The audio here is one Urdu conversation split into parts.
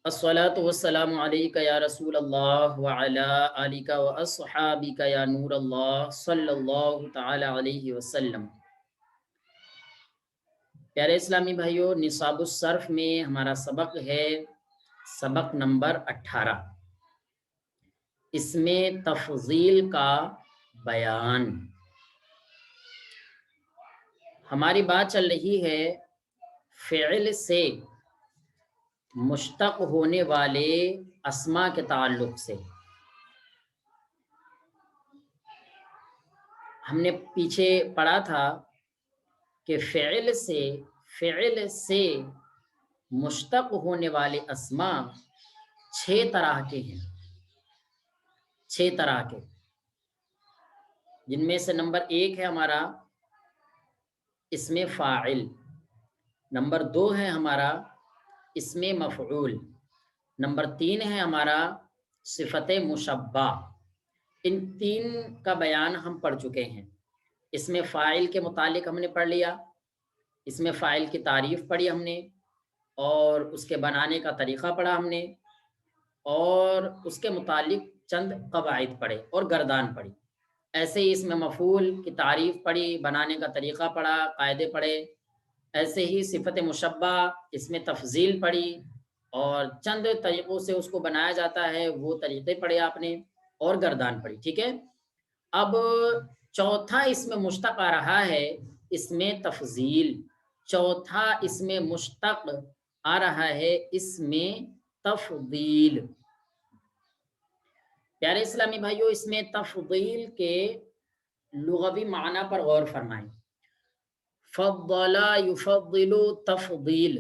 الصلاۃ والسلام علیک یا رسول اللہ وعلی آلک واصحابک یا نور اللہ صلی اللہ تعالی علیہ وسلم۔ پیارے اسلامی بھائیوں، نصاب الصرف میں ہمارا سبق ہے سبق نمبر 18، اس میں تفضیل کا بیان۔ ہماری بات چل رہی ہے فعل سے مشتق ہونے والے اسما کے تعلق سے۔ ہم نے پیچھے پڑھا تھا کہ فعل سے مشتق ہونے والے اسما 6 طرح کے ہیں، 6 طرح کے، جن میں سے نمبر 1 ہے ہمارا اسم فاعل، نمبر 2 ہے ہمارا اسم مفعول، نمبر 3 ہے ہمارا صفت مشبہ۔ ان 3 کا بیان ہم پڑھ چکے ہیں۔ اسم فاعل کے متعلق ہم نے پڑھ لیا، اسم فاعل کی تعریف پڑھی ہم نے، اور اس کے بنانے کا طریقہ پڑھا ہم نے، اور اس کے متعلق چند قواعد پڑھے اور گردان پڑھی۔ ایسے ہی اسم مفعول کی تعریف پڑھی، بنانے کا طریقہ پڑھا، قاعدے پڑھے۔ ایسے ہی صفت مشبہ اس میں تفضیل پڑھی، اور چند طریقوں سے اس کو بنایا جاتا ہے وہ طریقے پڑھے آپ نے، اور گردان پڑھی۔ ٹھیک ہے، اب چوتھا اس میں مشتق آ رہا ہے اس میں تفضیل، چوتھا اس میں مشتق آ رہا ہے اس میں تفضیل۔ پیارے اسلامی بھائیوں، اس میں تفضیل کے لغوی معنی پر غور فرمائیں۔ فضل یفضل تفضیل،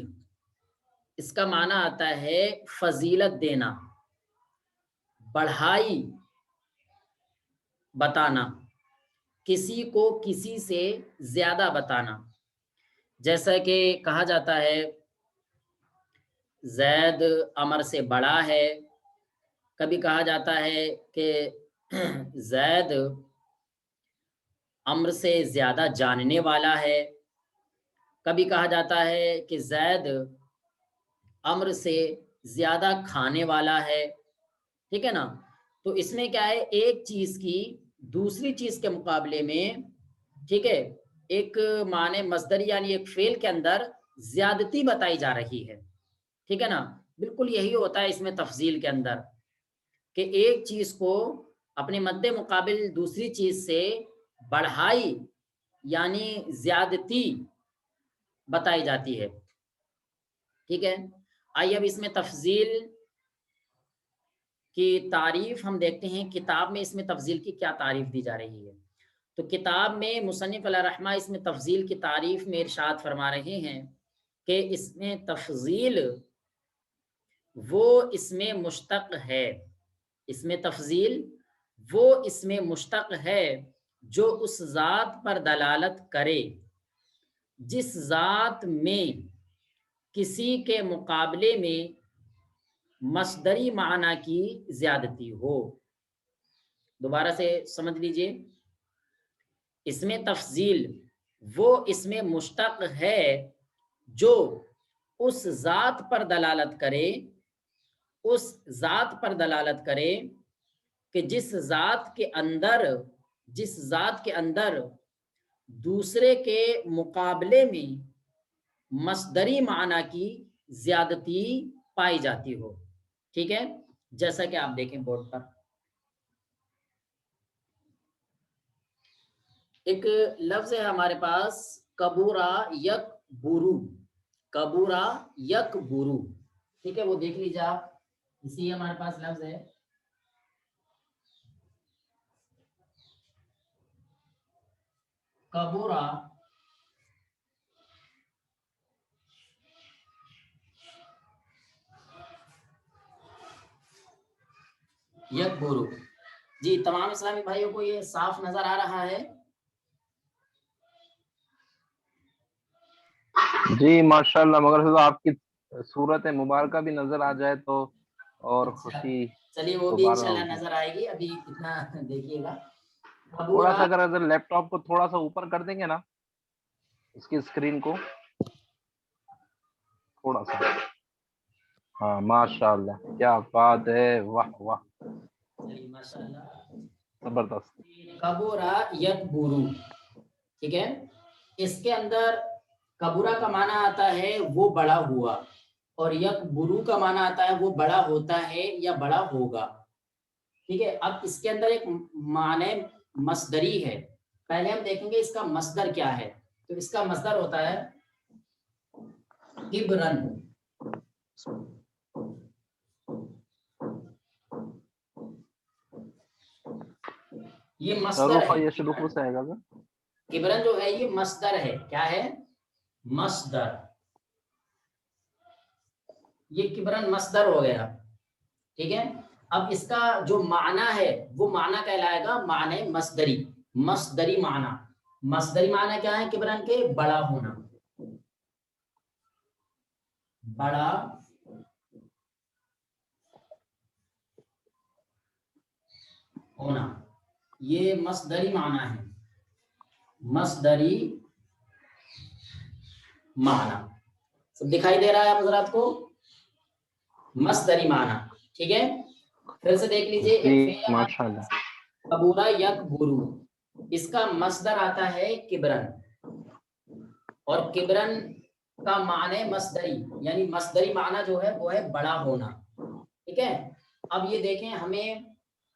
اس کا معنی آتا ہے فضیلت دینا، بڑھائی بتانا، کسی کو کسی سے زیادہ بتانا۔ جیسا کہ کہا جاتا ہے زید عمر سے بڑا ہے، کبھی کہا جاتا ہے کہ زید عمر سے زیادہ جاننے والا ہے، کبھی کہا جاتا ہے کہ زید عمر سے زیادہ کھانے والا ہے۔ ٹھیک ہے نا، تو اس میں کیا ہے، ایک چیز کی دوسری چیز کے مقابلے میں، ٹھیک ہے، ایک معنی مصدری یعنی ایک فعل کے اندر زیادتی بتائی جا رہی ہے۔ ٹھیک ہے نا، بالکل یہی ہوتا ہے اس میں تفضیل کے اندر، کہ ایک چیز کو اپنے مد مقابل دوسری چیز سے بڑھائی یعنی زیادتی بتائی جاتی ہے۔ ٹھیک ہے، آئیے اب اس میں تفضیل کی تعریف ہم دیکھتے ہیں، کتاب میں اس میں تفضیل کی کیا تعریف دی جا رہی ہے۔ تو کتاب میں مصنف علیہ رحمہ اس میں تفضیل کی تعریف میں ارشاد فرما رہے ہیں کہ اس میں تفضیل وہ اس میں مشتق ہے، اس میں تفضیل وہ اس میں مشتق ہے جو اس ذات پر دلالت کرے جس ذات میں کسی کے مقابلے میں مصدری معنی کی زیادتی ہو۔ دوبارہ سے سمجھ لیجئے، اس میں تفضیل وہ اس میں مشتق ہے جو اس ذات پر دلالت کرے، اس ذات پر دلالت کرے کہ جس ذات کے اندر دوسرے کے مقابلے میں مصدری معنی کی زیادتی پائی جاتی ہو۔ ٹھیک ہے، جیسا کہ آپ دیکھیں بورڈ پر ایک لفظ ہے ہمارے پاس، کبورا یک بورو، کبورا یک بورو۔ ٹھیک ہے، وہ دیکھ لیجیے آپ، اسی ہمارے پاس لفظ ہے کبورا یک بورو۔ جی تمام اسلامی بھائیوں کو یہ صاف نظر آ رہا ہے؟ جی ماشاءاللہ، مگر آپ کی صورت مبارکہ بھی نظر آ جائے تو اور خوشی۔ چلیے وہ بھی انشاءاللہ نظر آئے گی، ابھی اتنا دیکھیے گا۔ تھوڑا سا اگر لیپ ٹاپ کو تھوڑا سا اوپر کر دیں گے نا، اس کی اسکرین کو تھوڑا سا، ہاں ماشاءاللہ کیا بات ہے، واہ واہ چلیے ماشاءاللہ. زبردست. کبورا یکبرو، ٹھیک ہے. اس کے اندر کبورا کا معنی آتا ہے وہ بڑا ہوا، اور یکبرو کا معنی آتا ہے وہ بڑا ہوتا ہے یا بڑا ہوگا. ٹھیک ہے. اب اس کے اندر ایک معنی مصدری ہے. پہلے ہم دیکھیں گے اس کا مصدر کیا ہے. تو اس کا مصدر ہوتا ہے کبرن. یہ مصدر حروف ہے. یہ شروع سے آئے گا سر؟ کبرن جو ہے یہ مصدر ہے. کیا ہے؟ مصدر. یہ کبرن مصدر ہو گیا. ٹھیک ہے. اب اس کا جو معنی ہے وہ معنی کہلائے گا معنی مصدری. مصدری معنی. مصدری معنی کیا ہے کبرن کے؟ بڑا ہونا. بڑا ہونا، یہ مصدری معنی ہے. مصدری معنی سب دکھائی دے رہا ہے حضرات کو؟ مصدری معنی. ٹھیک ہے. پھر سے دیکھ لیجئے جی ایک فعل ماشاءاللہ. کبورا یکبرو، اس کا مصدر آتا ہے کبرن، اور کبرن کا معنی مصدری، یعنی مصدری معنی جو ہے وہ ہے بڑا ہونا. ٹھیک ہے. اب یہ دیکھیں ہمیں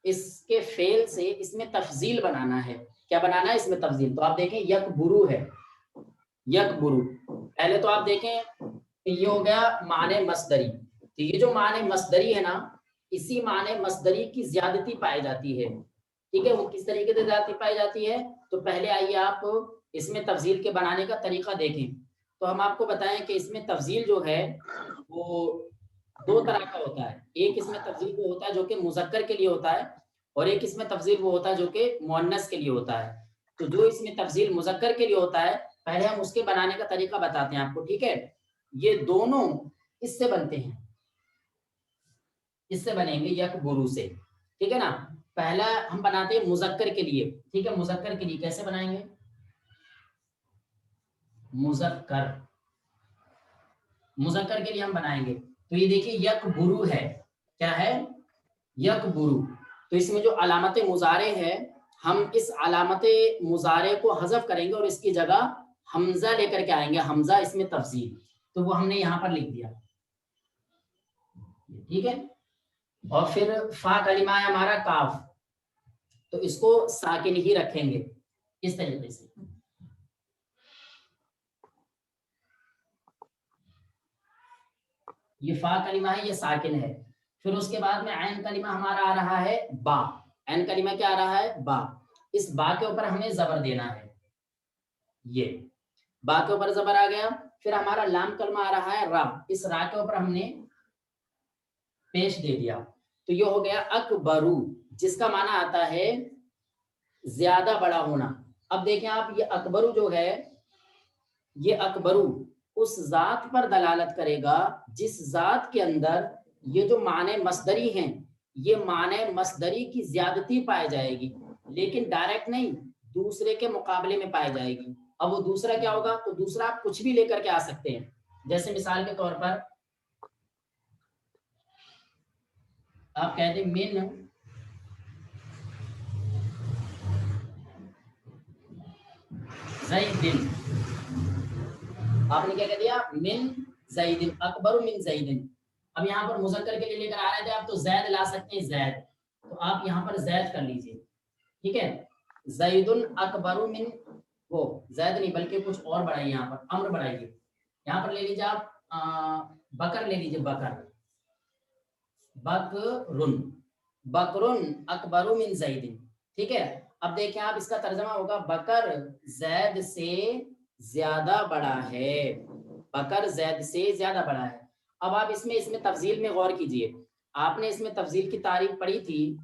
اس کے فعل سے اس میں تفضیل بنانا ہے. کیا بنانا ہے اس میں تفضیل؟ تو آپ دیکھیں یکبرو ہے. یکبرو پہلے تو آپ دیکھیں کہ یہ ہو گیا معنی مصدری. تو یہ جو معنی مصدری ہے نا، اسی معنی مصدری کی زیادتی پائی جاتی ہے. ٹھیک ہے. وہ کس طریقے سے زیادتی پائی جاتی ہے؟ تو پہلے آئیے آپ اس میں تفضیل کے بنانے کا طریقہ دیکھیں. تو ہم آپ کو بتائیں کہ اس میں تفضیل جو ہے وہ دو طرح کا ہوتا ہے. ایک اس میں تفضیل وہ ہوتا ہے جو کہ مذکر کے لیے ہوتا ہے، اور ایک اس میں تفضیل وہ ہوتا ہے جو کہ مؤنث کے لیے ہوتا ہے. تو جو اس میں تفضیل مذکر کے لیے ہوتا ہے، پہلے ہم اس کے بنانے کا طریقہ بتاتے ہیں آپ کو. ٹھیک ہے. یہ دونوں اس سے بنتے ہیں، اس سے بنیں گے یکبرو سے. ٹھیک ہے نا. پہلا ہم بناتے ہیں مذکر کے لیے. ٹھیک ہے. مذکر کے لیے کیسے بنائیں گے؟ مذکر، مذکر کے لیے ہم بنائیں گے. تو یہ دیکھیے یکبرو ہے. کیا ہے؟ یکبرو. تو اس میں جو علامت مضارع ہے، ہم اس علامت مضارع کو حذف کریں گے اور اس کی جگہ حمزہ لے کر کے آئیں گے. حمزہ اس میں تفضیل، تو وہ ہم نے یہاں پر لکھ دیا. ٹھیک ہے. اور پھر فا کلمہ ہے ہمارا کاف، تو اس کو ساکن ہی رکھیں گے اس طریقے سے. یہ فا کلمہ ہے، یہ ساکن ہے. پھر اس کے بعد میں عین کلمہ ہمارا آ رہا ہے با. عین کلمہ کیا آ رہا ہے؟ با. اس با کے اوپر ہمیں زبر دینا ہے. یہ با کے اوپر زبر آ گیا. پھر ہمارا لام کلمہ آ رہا ہے را. اس را کے اوپر ہم نے پیش دے دیا. تو یہ ہو گیا اکبرو، جس کا معنی آتا ہے زیادہ بڑا ہونا. اب دیکھیں آپ، یہ اکبرو جو ہے، یہ اکبرو اس ذات پر دلالت کرے گا جس ذات کے اندر یہ جو معنی مصدری ہیں، یہ معنی مصدری کی زیادتی پائی جائے گی، لیکن ڈائریکٹ نہیں، دوسرے کے مقابلے میں پائی جائے گی. اب وہ دوسرا کیا ہوگا؟ تو دوسرا آپ کچھ بھی لے کر کے آ سکتے ہیں. جیسے مثال کے طور پر آپ کہتے ہیں من زیدن. آپ نے کیا کہہ دیا؟ من زیدن. اکبر من زیدن. اب یہاں پر مذکر کے لیے لے کر آ رہے تھے آپ، تو زید لا سکتے ہیں. زید، تو آپ یہاں پر زید کر لیجئے. ٹھیک ہے. زیدن اکبر من، وہ زید نہیں بلکہ کچھ اور بڑھائیے. یہاں پر امر بڑھائیے. یہاں پر لے لیجیے آپ بکر لے لیجیے. بکر، بکرن. بکرن اکبر من زیدن. ٹھیک ہے. اب دیکھیں آپ، اس کا ترجمہ ہوگا بکر زید سے زیادہ بڑا ہے. بکر زید سے زیادہ بڑا ہے. اب آپ اس میں تفضیل میں غور کیجئے. آپ نے اس میں تفضیل کی تعریف پڑھی تھی.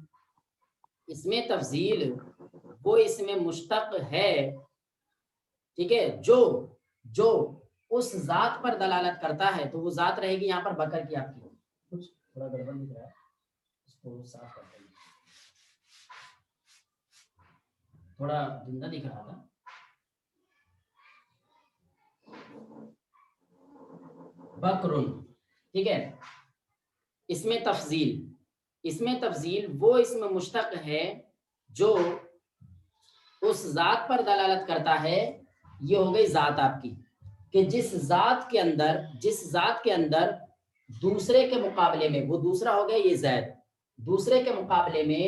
اس میں تفضیل وہ اس میں مشتق ہے، ٹھیک ہے، جو اس ذات پر دلالت کرتا ہے. تو وہ ذات رہے گی یہاں پر بکر کی. آپ کی کچھ تھوڑا گڑبڑ دکھ رہا ہے، اس کو صاف کرتے ہیں. تھوڑا دھندلا دکھ رہا تھا. بکرن. ٹھیک ہے. اس میں تفضیل وہ اسم مشتق ہے جو اس ذات پر دلالت کرتا ہے. یہ ہو گئی ذات آپ کی کہ جس ذات کے اندر دوسرے کے مقابلے میں، وہ دوسرا ہو گیا یہ زید، دوسرے کے مقابلے میں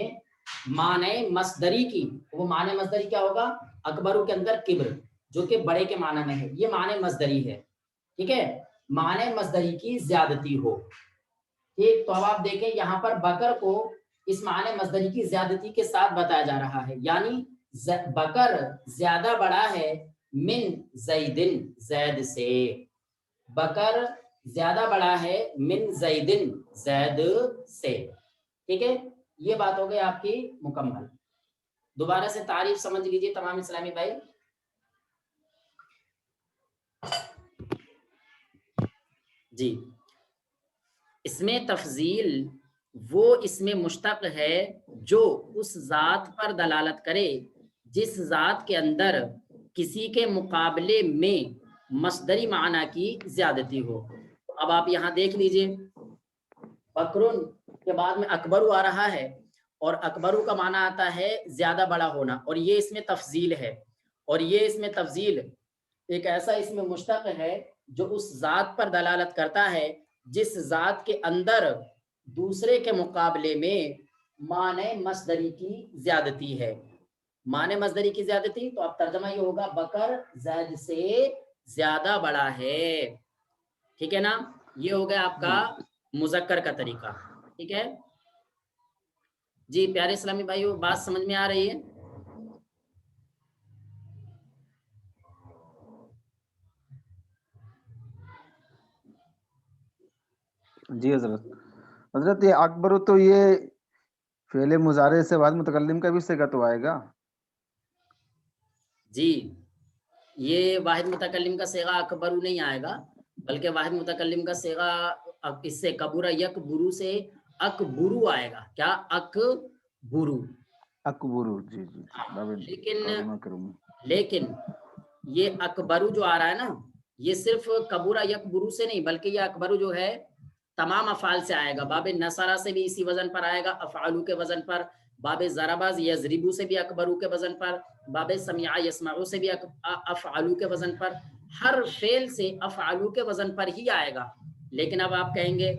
معنی مصدری کی، وہ معنی مصدری کیا ہوگا؟ اکبرو کے اندر کبر، جو کہ بڑے کے معنی میں ہے، یہ معنی مصدری ہے. ٹھیک ہے، معنی مصدری کی زیادتی ہو. ٹھیک، تو اب آپ دیکھیں یہاں پر بکر کو اس معنی مصدری کی زیادتی کے ساتھ بتایا جا رہا ہے، یعنی بکر زیادہ بڑا ہے من زیدن، زید سے. بکر زیادہ بڑا ہے من زیدن، زید سے. ٹھیک ہے، یہ بات ہو گئی آپ کی مکمل. دوبارہ سے تعریف سمجھ لیجیے تمام اسلامی بھائی. جی، اس میں تفضیل وہ اسم مشتق ہے جو اس ذات پر دلالت کرے جس ذات کے اندر کسی کے مقابلے میں مصدری معنی کی زیادتی ہو. اب آپ یہاں دیکھ لیجئے، بکرن کے بعد میں اکبرو آ رہا ہے، اور اکبرو کا معنی آتا ہے زیادہ بڑا ہونا، اور یہ اس میں تفضیل ہے. اور یہ اس میں تفضیل ایک ایسا اسم مشتق ہے جو اس ذات پر دلالت کرتا ہے جس ذات کے اندر دوسرے کے مقابلے میں معنی مصدری کی زیادتی ہے. معنی مصدری کی زیادتی، تو اب ترجمہ یہ ہوگا بکر زید سے زیادہ بڑا ہے. ٹھیک ہے نا، یہ ہو گیا آپ کا مذکر کا طریقہ. ٹھیک ہے جی پیارے اسلامی بھائیو، بات سمجھ میں آ رہی ہے؟ جی حضرت یہ اکبر تو یہ فعل مضارع سے بعد متکلم کا بھی صیغہ تو آئے گا. جی، یہ واحد متکلم کا صیغہ اکبرو نہیں آئے گا، بلکہ واحد متکلم کا صیغہ اس سے کبورا یک برو سے اکبرو آئے گا. کیا؟ اکبرو. اکبرو، جی جی لیکن یہ اکبرو جو آ رہا ہے نا، یہ صرف کبورا یک برو سے نہیں، بلکہ یہ اکبرو جو ہے تمام افعال سے آئے گا. باب نصرہ سے بھی اسی وزن پر آئے گا، افعالو کے وزن پر. باب ضرباز یضربو سے بھی اکبرو کے وزن پر. باب سمع یسمعو سے بھی افعالو کے وزن پر. ہر فعل سے افعالو کے وزن پر ہی آئے گا. لیکن اب آپ کہیں گے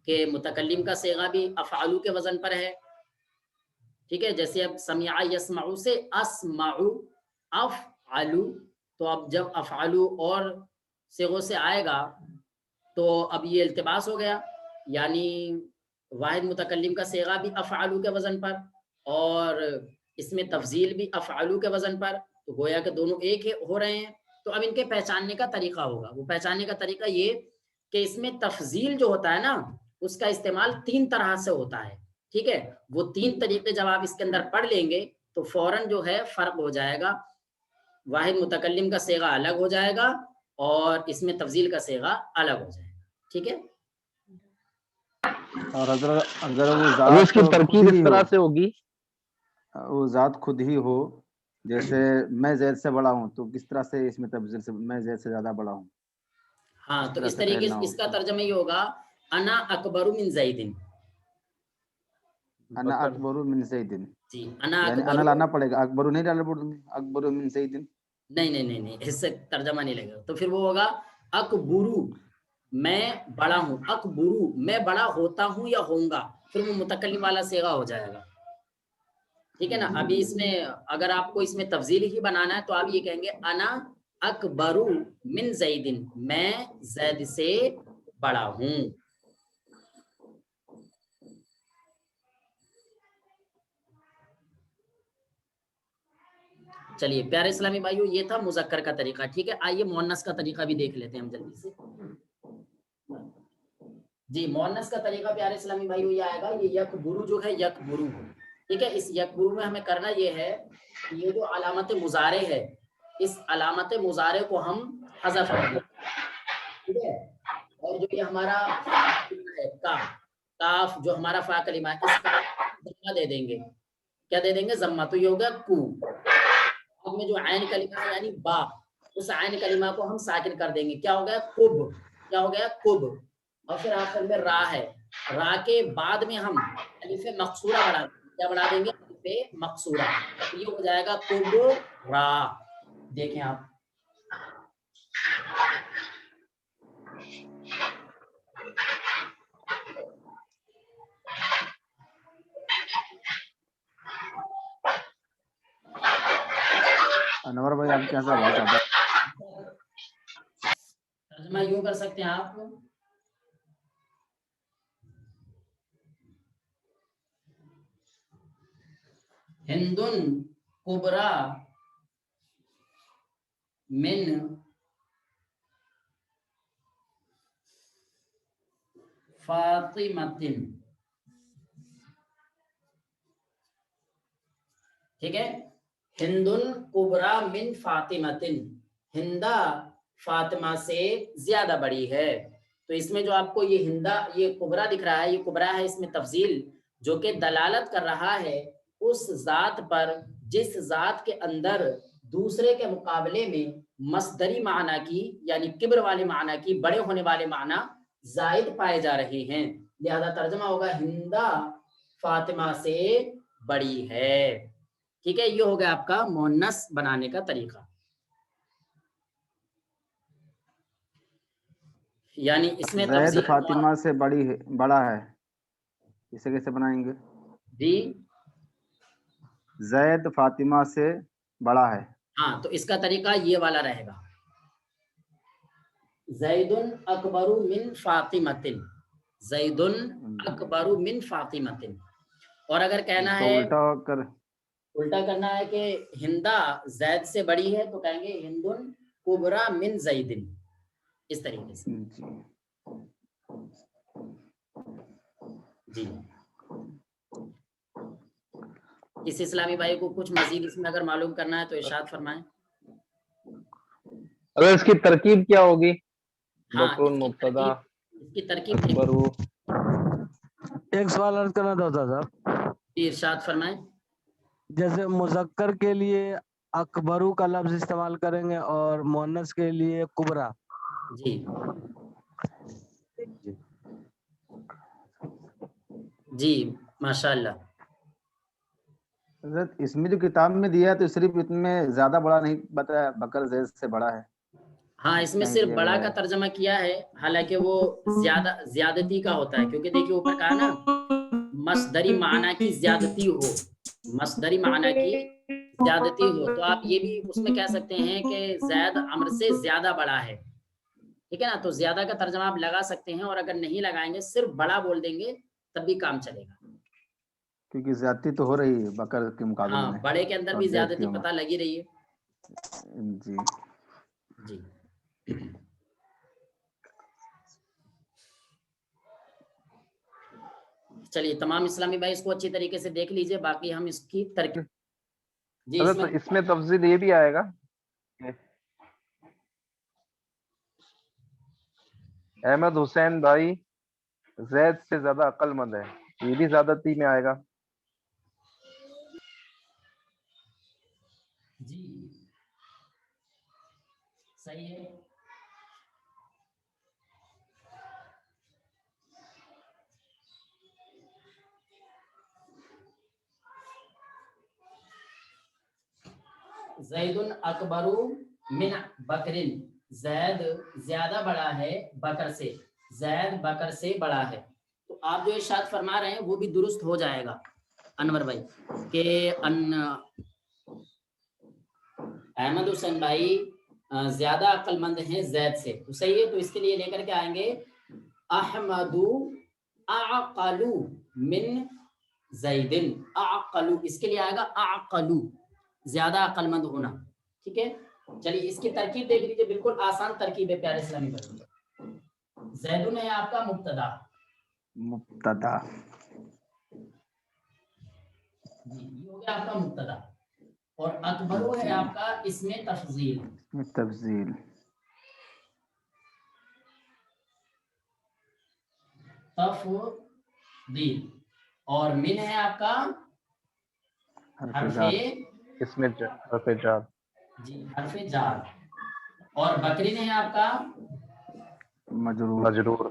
کہ متکلم کا صیغہ بھی افعالو کے وزن پر ہے. ٹھیک ہے، جیسے اب سمع یسمعو سے اسمعو افعلو، تو اب جب افعلو اور صیغوں سے آئے گا تو اب یہ التباس ہو گیا، یعنی واحد متکلم کا صیغہ بھی افعلو کے وزن پر اور اس میں تفضیل بھی افعلو کے وزن پر، تو گویا کہ دونوں ایک ہو رہے ہیں. تو اب ان کے پہچاننے کا طریقہ ہوگا، وہ پہچاننے کا طریقہ یہ کہ اس میں تفضیل جو ہوتا ہے نا، اس کا استعمال 3 طرح سے ہوتا ہے. ٹھیک ہے، وہ 3 طریقے جب آپ اس کے اندر پڑھ لیں گے تو فوراً جو ہے فرق ہو جائے گا. واحد متکلم کا صیغہ الگ ہو جائے گا اور اس میں تفضیل کا صیغہ الگ ہو جائے گا. ٹھیک ہے، اور اگر وہ ذات اس کی ترکیب اس طرح سے ہوگی، وہ ذات خود ہی ہو، جیسے میں زید سے بڑا ہوں، تو کس طرح سے اس میں تفضیل سے میں زید سے زیادہ بڑا ہوں؟ ہاں، تو اس طریقے سے اس کا ترجمہ یہ ہوگا انا اکبر من زیدن. انا اکبر من زیدن، جی، انا یعنی اکبر، انا لانا پڑے گا، اکبر نہیں لانا پڑے گا، اکبر من زیدن. نہیں، اس سے ترجمہ نہیں لگے گا. تو پھر وہ ہوگا اکبرو، میں بڑا ہوں، اکبرو میں بڑا ہوتا ہوں یا ہوں گا، پھر وہ متکلم والا صیغہ ہو جائے گا. ٹھیک ہے نا. ابھی اس میں اگر آپ کو اس میں تفضیل ہی بنانا ہے تو آپ یہ کہیں گے انا اکبرو من زیدن، میں زید سے بڑا ہوں. چلیے پیارے اسلامی بھائیو، یہ تھا مذکر کا طریقہ. ٹھیک ہے، آئیے مؤنث کا طریقہ بھی دیکھ لیتے ہیں ہم جلدی سے. جی، مؤنث کا طریقہ پیارے اسلامی بھائیو یہ آئے گا، یہ یکبرو جو ہے یکبرو. ٹھیک ہے، اس یکبرو میں ہمیں کرنا یہ ہے کہ یہ جو علامت مضارع ہے، اس علامت مضارع کو ہم حذف کر دیں. ٹھیک ہے، اور جو یہ ہمارا کاف جو ہمارا فا کلمہ ہے، اس کا ضمہ دے دیں گے. کیا دے دیں گے؟ ضمہ. تو یہ ہوگا کو. اب میں جو عین کلمہ ہے یعنی با، اس عین کلمہ کو ہم ساکن کر دیں گے. کیا ہو گیا؟ کب. کیا ہو گیا؟ کب. اور پھر آخر میں را ہے. را کے بعد میں ہم الف مقصورہ بڑھا دیں گے. کیا بڑھا دیں گے؟ الف مقصورہ. یہ ہو جائے گا کبرا. دیکھیں آپ انور بھائی آپ کے یہاں سے آواز آتا ہے. ترجمہ یوں کر سکتے ہیں آپ ہندن کبرا من فاطمتن. ٹھیک ہے. ہندن کبرا من فاطمتن. ہندا فاطمہ سے زیادہ بڑی ہے. تو اس میں جو آپ کو یہ ہندا یہ کبرا دکھ رہا ہے، یہ کبرا ہے، اس میں تفضیل جو کہ دلالت کر رہا ہے اس ذات پر جس ذات کے اندر دوسرے کے مقابلے میں مصدری معنی کی یعنی کبر والے معنی کی بڑے ہونے والے معنی زائد پائے جا رہے ہیں. لہذا ترجمہ ہوگا ہندا فاطمہ سے بڑی ہے. ٹھیک ہے. یہ ہو گیا آپ کا مؤنث بنانے کا طریقہ. یعنی اس میں زید تفضیل فاطمہ سے بڑا ہے، اسے کیسے بنائیں گے؟ جی زید فاطمہ سے بڑا ہے. ہاں، تو اس کا طریقہ یہ والا رہے گا، زید اکبر من فاطمۃ. زید اکبر من فاطمۃ. اور اگر کہنا اس کو ہے الٹا کرنا ہے کہ ہندا زید سے بڑی ہے تو کہیں گے ہندن کبرا من زید. اس طریقے سے. جی اس اسلامی بھائی کو کچھ مزید اس میں اگر معلوم کرنا ہے تو ارشاد فرمائیں. اگر اس کی ترکیب کیا ہوگی؟ ہاں بکر اس مبتدا کی ترکیب دیکھیں. اکبرو. ایک سوال عرض کرنا تھا صاحب. ارشاد فرمائیں. جیسے مذکر کے لیے اکبرو کا لفظ استعمال کریں گے اور مؤنث کے لیے کبرا. جی جی ماشاء اللہ. حضرت اس میں جو کتاب میں دیا ہے تو صرف اتنے زیادہ بڑا نہیں بتایا، بکر زید سے بڑا ہے. ہاں اس میں صرف بڑا کا ترجمہ کیا ہے، حالانکہ وہ زیادتی کا ہوتا ہے، کیونکہ دیکھیے اوپر کہا نا مصدری معنی کی زیادتی ہو، مصدری معنی کی زیادتی ہو، تو آپ یہ بھی اس میں کہہ سکتے ہیں کہ زید عمر سے زیادہ بڑا ہے. ٹھیک ہے نا. تو زیادہ کا ترجمہ آپ لگا سکتے ہیں، اور اگر نہیں لگائیں گے صرف بڑا بول دیں گے تب بھی کام چلے گا، کیونکہ زیادتی تو ہو رہی ہے بکر کے مقابلے ہاں میں. بڑے کے اندر اور بھی زید کی زیادتی عمر. پتہ لگی رہی ہے. جی جی چلیے تمام اسلامی بھائی اس کو اچھی طریقے سے دیکھ لیجئے، باقی ہم اس کی ترکیب. جی اس میں تفضیل یہ بھی آئے گا احمد حسین بھائی زید سے زیادہ عقل مند ہے، یہ بھی زیادتی میں آئے گا. جی صحیح ہے. زید اکبر من بکرن. زید زیادہ بڑا ہے بکر سے، زید بکر سے بڑا ہے. تو آپ جو ارشاد فرما رہے ہیں وہ بھی درست ہو جائے گا انور بھائی، کہ احمد حسین بھائی زیادہ عقل مند ہیں زید سے. تو صحیح ہے. تو اس کے لیے لے کر کے آئیں گے احمد اعقل من زیدن. اعقل اس کے لیے آئے گا اعقل، زیادہ عقل مند ہونا. ٹھیک ہے. چلیے اس کی ترکیب دیکھ لیجیے، بالکل آسان ترکیب ہے پیارے اسلامی بھائی. زیدن ہے آپ کا مبتدا، جی یہ ہو گیا آپ کا مبتدا، اور اکبرو ہے آپ کا اس میں تفضیل. تفضیل. اور من ہے آپ کا حرف اس میں حرف جار. جی حرف جار. اور بکرین ہے آپ کا مجرور.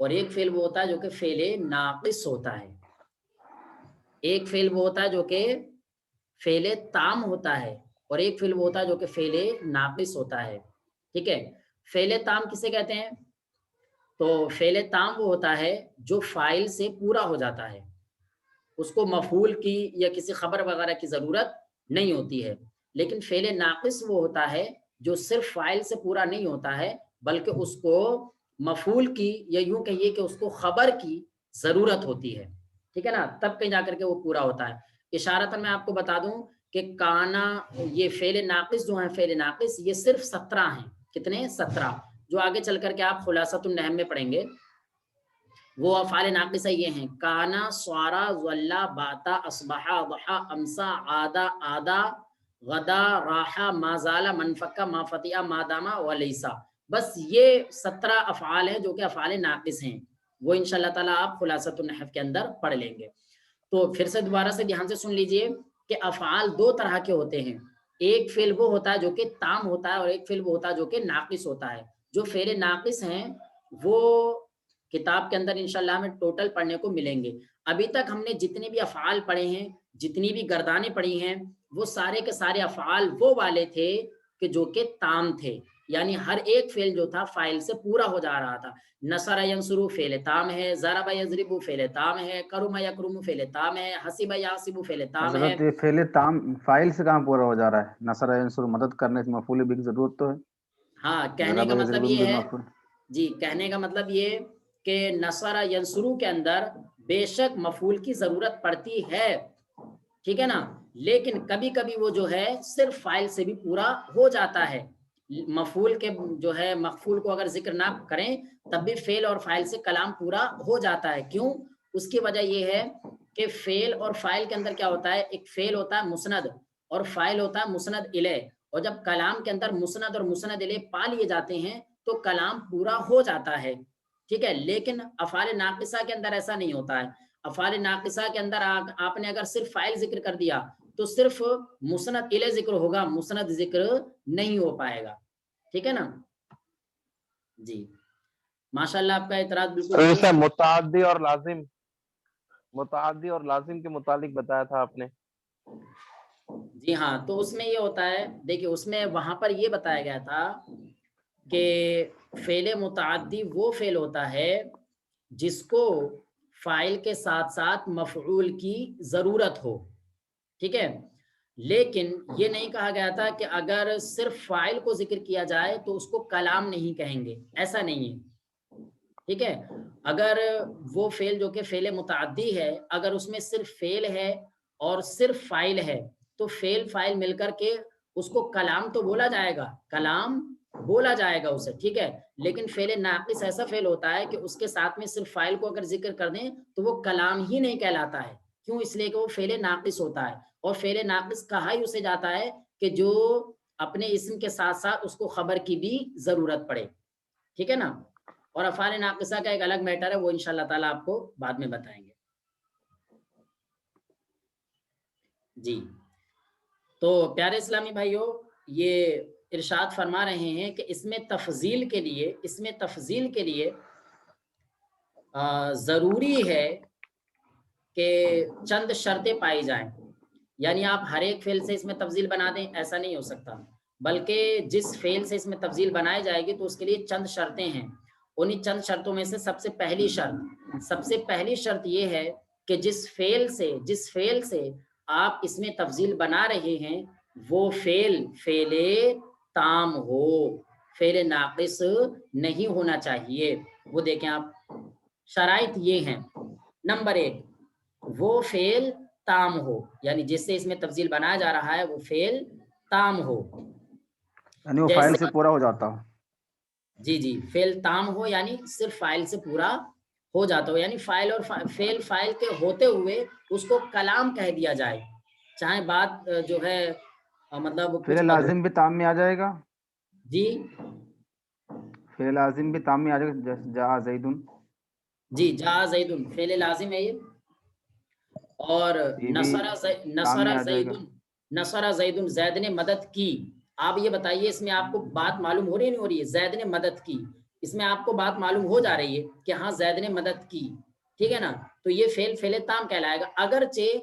اور ایک فعل وہ ہوتا ہے جو کہ فعل ناقص ہوتا ہے. ایک فعل وہ ہوتا ہے جو کہ فعل تام ہوتا ہے اور ایک فعل وہ ہوتا ہے جو کہ فعل ناقص ہوتا ہے. ٹھیک ہے. فعل تام کسے کہتے ہیں؟ تو فعل تام وہ ہوتا ہے جو فاعل سے پورا ہو جاتا ہے, اس کو مفعول کی یا کسی خبر وغیرہ کی ضرورت نہیں ہوتی ہے. لیکن فعل ناقص وہ ہوتا ہے جو صرف فاعل سے پورا نہیں ہوتا ہے بلکہ اس کو مفعول کی یا یوں کہیے کہ اس کو خبر کی ضرورت ہوتی ہے. ٹھیک ہے نا, تب کہیں جا کر کے وہ پورا ہوتا ہے. اشارتاً میں آپ کو بتا دوں کہ کانا, یہ فعل ناقص جو ہیں, فعل ناقص یہ صرف 17 ہیں. کتنے؟ 17, جو آگے چل کر کے آپ خلاصۃ النحو میں پڑھیں گے. وہ افعال ناقصہ یہ ہیں: کانا، سوارا، ظلا، باتا، اصبحا، ضحا، امسا، عادا، آدا، غدا، راحا، مازالا، منفکا، مافتیا، ماداما ولیسا. بس یہ 17 افعال ہیں جو کہ افعال ناقص ہیں. وہ انشاءاللہ تعالیٰ آپ خلاصۃ النحو کے اندر پڑھ لیں گے. تو پھر سے دوبارہ سے دھیان سے سن لیجئے کہ افعال 2 طرح کے ہوتے ہیں. ایک فعل وہ ہوتا ہے جو کہ تام ہوتا ہے اور ایک فعل وہ ہوتا ہے جو کہ ناقص ہوتا ہے. جو فعل ناقص ہیں وہ کتاب کے اندر انشاءاللہ ہمیں ٹوٹل پڑھنے کو ملیں گے. ابھی تک ہم نے جتنے بھی افعال پڑھے ہیں, جتنی بھی گردانیں پڑھی ہیں, وہ سارے کے سارے افعال وہ والے تھے کہ جو کہ تام تھے, یعنی ہر ایک فعل جو تھا فاعل سے پورا ہو جا رہا تھا. نصر ینصر فعل تام ہے, ضرب یضرب فعل تام ہے, کرم یکرم فعل تام ہے, حسب یحسب فعل تام ہے. حضرت یہ فعل تام فاعل سے کہاں پورا ہو جا رہا ہے؟ نصر ینصر مدد کرنے سے مفعول بھی کی ضرورت تو ہے. ہاں, کہنے ضرب کا مطلب یضرب یہ بھی ہے, مفعول. جی کہنے کا مطلب یہ کہ نصر ینصرو کے اندر بے شک مفعول کی ضرورت پڑتی ہے. ٹھیک ہے نا, لیکن کبھی کبھی وہ جو ہے صرف فاعل سے بھی پورا ہو جاتا ہے. مفعول کے جو ہے مفعول کو اگر ذکر نہ کریں تب بھی فعل اور فاعل سے کلام پورا ہو جاتا ہے. کیوں؟ اس کی وجہ یہ ہے کہ فعل اور فاعل کے اندر کیا ہوتا ہے, ایک فعل ہوتا ہے مسند اور فاعل ہوتا ہے مسند الیہ, اور جب کلام کے اندر مسند اور مسند الیہ پا لیے جاتے ہیں تو کلام پورا ہو جاتا ہے. ٹھیک ہے, لیکن افعال ناقصہ کے اندر ایسا نہیں ہوتا ہے. افعال ناقصہ کے اندر آپ نے اگر صرف فاعل ذکر کر دیا تو صرف مسند الیہ ذکر ہوگا, مسند ذکر نہیں ہو پائے گا. ٹھیک ہے نا جی, ماشاءاللہ آپ کا اعتراض بالکل جیسے متعدی اور لازم کے متعلق بتایا تھا آپ نے. جی ہاں, تو اس میں یہ ہوتا ہے, دیکھیے اس میں وہاں پر یہ بتایا گیا تھا کہ فعل متعدی وہ فعل ہوتا ہے جس کو فاعل کے ساتھ ساتھ مفعول کی ضرورت ہو. ٹھیک ہے, لیکن یہ نہیں کہا گیا تھا کہ اگر صرف فاعل کو ذکر کیا جائے تو اس کو کلام نہیں کہیں گے, ایسا نہیں ہے. ٹھیک ہے, اگر وہ فعل جو کہ فعل متعدی ہے اگر اس میں صرف فعل ہے اور صرف فاعل ہے تو فعل فاعل مل کر کے اس کو کلام تو بولا جائے گا, کلام بولا جائے گا اسے. ٹھیک ہے, لیکن فعل ناقص ایسا فعل ہوتا ہے کہ اس کے ساتھ میں صرف فاعل کو اگر ذکر کر دیں تو وہ کلام ہی نہیں کہلاتا ہے. کیوں؟ اس لیے کہ وہ فعل ناقص ہوتا ہے, اور فعل ناقص کہا ہی اسے جاتا ہے کہ جو اپنے اسم کے ساتھ ساتھ اس کو خبر کی بھی ضرورت پڑے. ٹھیک ہے نا, اور افعال ناقصہ کا ایک الگ میٹر ہے, وہ انشاءاللہ تعالیٰ آپ کو بعد میں بتائیں گے. جی, تو پیارے اسلامی بھائیوں, یہ ارشاد فرما رہے ہیں کہ اس میں تفضیل کے لیے ضروری ہے کہ چند شرطیں پائی جائیں. یعنی آپ ہر ایک فعل سے اس میں تفضیل بنا دیں, ایسا نہیں ہو سکتا, بلکہ جس فعل سے اس میں تفضیل بنائی جائے گی تو اس کے لیے چند شرطیں ہیں. انہی چند شرطوں میں سے سب سے پہلی شرط یہ ہے کہ جس فعل سے آپ اس میں تفضیل بنا رہے ہیں وہ فعل تام ہو, فعل ناقص نہیں ہونا چاہیے. وہ دیکھیں آپ, شرائط یہ ہیں. نمبر 1, وہ فعل تام ہو, یعنی جس سے اس میں تفضیل بنایا جا رہا ہے وہ فعل تام ہو, یعنی وہ فاعل سے پورا ہو جاتا ہو. جی, فعل تام ہو یعنی صرف فاعل سے پورا ہو جاتا ہو, یعنی فاعل اور فعل فاعل کے ہوتے ہوئے اس کو کلام کہہ دیا جائے, چاہے بات جو ہے مطلب فعل لازم بھی تام میں آ جائے گا. جی, فعل لازم بھی تام میں آ جائے گا, جاء زیدن. جی, جاء زیدن فعل لازم ہے یہ, اور نصر زیدن زید نے مدد کی. آپ یہ بتائیے اس میں آپ کو بات معلوم ہو رہی نہیں ہو رہی ہے؟ زید نے مدد کی, اس میں آپ کو بات معلوم ہو جا رہی ہے کہ ہاں زید نے مدد کی، ٹھیک ہے نا، تو یہ فعل تام کہلائے گا۔ اگرچہ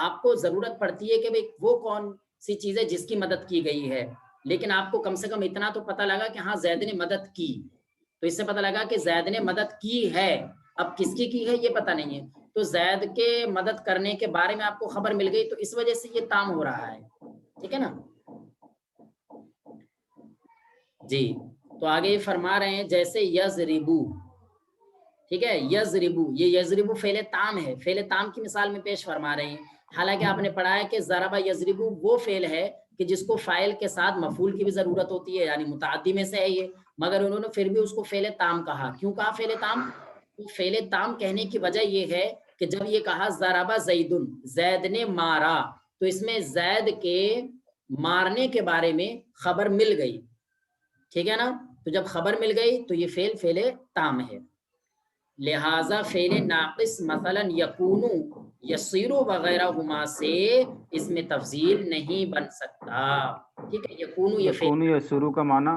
آپ کو ضرورت پڑتی ہے کہ بھئی وہ کون سی چیز ہے جس کی مدد کی گئی ہے، لیکن آپ کو کم سے کم اتنا تو پتہ لگا کہ ہاں زید نے مدد کی، تو اس سے پتہ لگا کہ زید نے مدد کی ہے، اب کس کی ہے یہ پتہ نہیں ہے، تو زید کے مدد کرنے کے بارے میں آپ کو خبر مل گئی، تو اس وجہ سے یہ تام ہو رہا ہے، ٹھیک ہے نا جی۔ تو آگے فرما رہے ہیں جیسے یضربو، ٹھیک ہے، یضربو، یہ یضربو فعل تام ہے، فعل تام کی مثال میں پیش فرما رہے ہیں۔ حالانکہ آپ نے پڑھا ہے کہ ضربہ یضربو وہ فعل ہے کہ جس کو فاعل کے ساتھ مفعول کی بھی ضرورت ہوتی ہے، یعنی متعدی میں سے ہے یہ، مگر انہوں نے پھر بھی اس کو فعل تام کہا۔ کیوں کہا فعل تام؟ فعل تام کہنے کی وجہ یہ ہے کہ جب یہ کہا ضربہ زیدن، زید نے مارا، تو اس میں زید کے مارنے کے بارے میں خبر مل گئی، ٹھیک ہے نا، تو جب خبر مل گئی تو یہ فعل تام ہے۔ لہذا فعل ناقص مثلا یکونو، یصیرو وغیرہ ہما سے اس میں تفضیل نہیں بن سکتا، ٹھیک ہے۔ یکونو یہ یکون یہ شروع کا معنی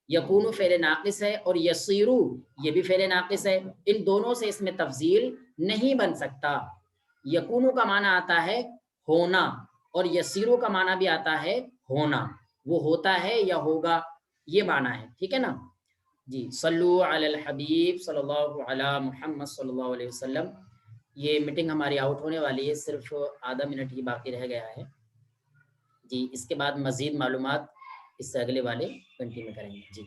یکونو فعل ناقص ہے، اور یصیرو یہ بھی فعل ناقص ہے، ان دونوں سے اس میں تفضیل نہیں بن سکتا۔ یکونو کا معنی آتا ہے ہونا، اور یصیرو کا معنی بھی آتا ہے ہونا، وہ ہوتا ہے یا ہوگا، یہ معنی ہے، ٹھیک ہے نا جی۔ صلو علی الحبیب صلی اللہ علی محمد صلی اللہ علیہ وسلم۔ یہ میٹنگ ہماری آؤٹ ہونے والی ہے، صرف آدھا منٹ ہی باقی رہ گیا ہے جی۔ اس کے بعد مزید معلومات اس سے اگلے والے کنٹینیو کریں گے جی۔